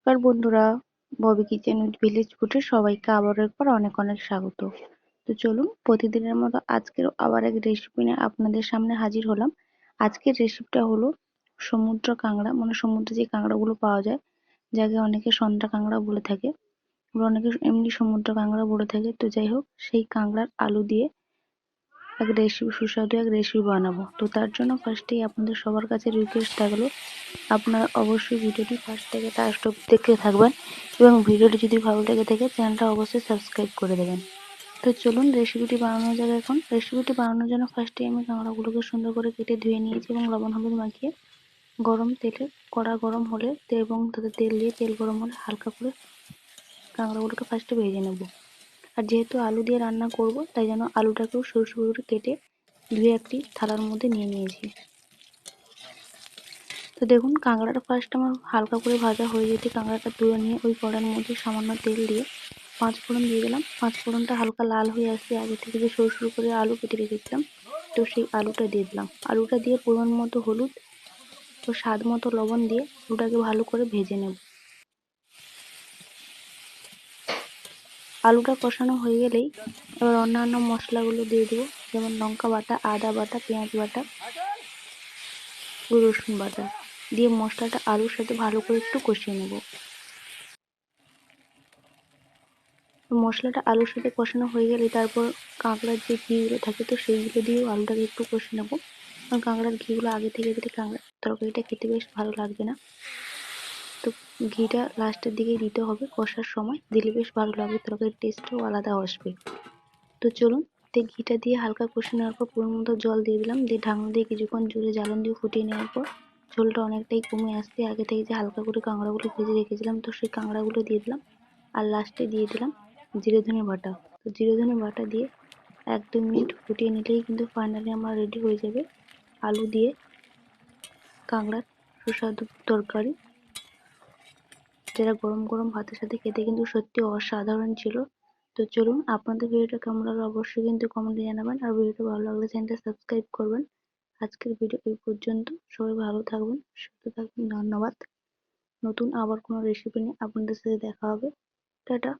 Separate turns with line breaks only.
নমস্কার বন্ধুরা, Bobby kitchen with village ফুডে সবাইকে আবারও একবার অনেক অনেক স্বাগত। তো চলুন প্রতিদিনের মতো আজকের আবার এক রেসিপি নিয়ে আপনাদের সামনে হাজির হলাম। আজকের রেসিপিটা হলো সমুদ্র কাঁকড়া, মানে সমুদ্রে যে কাঁকড়াগুলো পাওয়া যায়, যাকে অনেকে সন্ধ্যা কাঁকড়া বলে থাকে, অনেকে এমনি সমুদ্র কাঁকড়া বলে থাকে। তো যাই হোক, সেই কাঁকড়ার আলু দিয়ে এক রেসিপি, সুস্বাদু এক রেসিপি বানাবো। তো তার জন্য ফার্স্টেই আপনাদের সবার কাছে রিকোয়েস্ট থাকলো, আপনারা অবশ্যই ভিডিওটি ফার্স্ট থেকে লাস্ট অবধি দেখতে থাকবেন এবং ভিডিওটি যদি ভালো লেগে থাকে চ্যানেলটা অবশ্যই সাবস্ক্রাইব করে দেবেন। তো চলুন রেসিপিটি বানানো যাক। এখন রেসিপিটি বানানোর জন্য ফার্স্টেই আমি কাঁকড়াগুলোকে সুন্দর করে কেটে ধুয়ে নিয়েছি এবং লবণ হলুদ মাখিয়ে গরম তেলে, কড়া গরম হলে এবং তাতে তেল দিয়ে, তেল গরম হলে হালকা করে কাঁকড়াগুলোকে ফার্স্টে ভেজে নেব। আর যেহেতু আলু দিয়ে রান্না করব, তাই জন্য আলুটাকেও সরু সরু করে কেটে ধুয়ে একটি থালার মধ্যে নিয়ে নিয়েছি। তো দেখুন, কাঁকড়াটা ফার্স্ট আমার হালকা করে ভাজা হয়ে যেতে কাঁকড়াটা তুলে নিয়ে ওই কড়ার মধ্যে সামান্য তেল দিয়ে পাঁচ ফোড়ন দিয়ে দিলাম। পাঁচ ফোড়নটা হালকা লাল হয়ে আসতে আগে থেকে যে সরু সরু করে আলু কেটে রেখেছিলাম, তো সেই আলুটা দিয়ে দিলাম। আলুটা দিয়ে পরিমাণ মতো হলুদ ও স্বাদ মতো লবণ দিয়ে আলুটাকে ভালো করে ভেজে নেব। আলুটা কষানো হয়ে গেলেই এবার অন্যান্য মশলাগুলো দিয়ে দেবো, যেমন লঙ্কা বাটা, আদা বাটা, পেঁয়াজ বাটা, রসুন বাটা দিয়ে মশলাটা আলুর সাথে ভালো করে একটু কষিয়ে নেব। মশলাটা আলুর সাথে কষানো হয়ে গেলে তারপর কাঁকড়ার যে ঘিগুলো থাকে, তো সেইগুলো দিয়েও আলুটাকে একটু কষে নেবো। কারণ কাঁকড়ার ঘিগুলো আগে থেকে দিলে কাঁকড়ার তরকারিটা খেতে বেশ ভালো লাগবে না। তো ঘিটা লাস্টের দিকে দিতে হবে, কষার সময় দিলে বেশ ভালো লাগবে, তরকারির টেস্টটাও আলাদা আসবে। তো চলুন, ঘিটা দিয়ে হালকা কষে নেওয়ার পর পরিমাণ মতো জল দিয়ে দিলাম, দিয়ে ঢাকনা দিয়ে কিছুক্ষণ জোরে জ্বালন দিয়ে ফুটিয়ে নেওয়ার পর ঝোলটা অনেকটাই কমে আসতে আগে থেকে যে হালকা করে কাঁকড়াগুলো ভেজে রেখেছিলাম, তো সেই কাঁকড়াগুলো দিয়ে দিলাম। আর লাস্টে দিয়ে দিলাম জিরে ধনে বাটা। তো জিরে ধনে বাটা দিয়ে 1-2 মিনিট ফুটিয়ে নিলেই কিন্তু ফাইনালি আমার রেডি হয়ে যাবে আলু দিয়ে কাঁকড়ার সুস্বাদু তরকারি, যেটা গরম গরম ভাতের সাথে খেতে কিন্তু সত্যি অসাধারণ ছিল। তো চলুন, আপনাদের ভিডিওটা কেমন লাগলো অবশ্যই কিন্তু কমেন্টে জানাবেন, আর ভিডিওটা ভালো লাগলে চ্যানেলটা সাবস্ক্রাইব করবেন। আজকের ভিডিও এই পর্যন্ত, সবাই ভালো থাকবেন, সুস্থ থাকবেন, ধন্যবাদ। নতুন আবার কোনো রেসিপি নিয়ে আপনাদের সাথে দেখা হবে। টাটা।